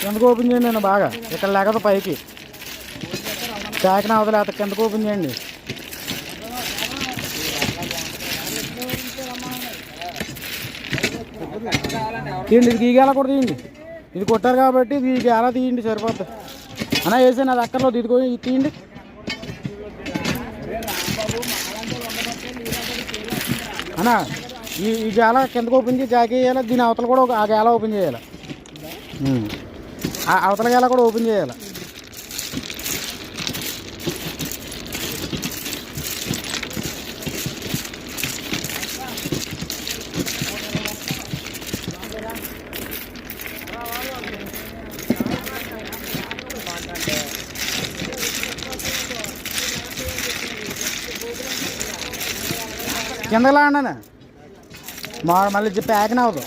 కిందకు ఓపెన్ చేయండి నేను బాగా ఇక్కడ లేకపోతే పైకి చాకన అవతల అత కిందకు ఓపెన్ చేయండి. తీయండి, ఇది గీగేలా కూడా తీయండి. ఇది కొట్టారు కాబట్టి ఇది గేలా తీయండి సరిపోద్ది. అన్నా వేసాను అది అక్కర్లో ఇదిగో ఇది తీయండి. అన్నా ఈ గేల కిందకు ఓపెన్ చేసి జాకి వేయాలి, దీని అవతల కూడా ఆ గేల ఓపెన్ చేయాలి, అవతల గేల కూడా ఓపెన్ చేయాలి. కిందలా అన్నాను మళ్ళీ ప్యాకింగ్ అవ్వదు.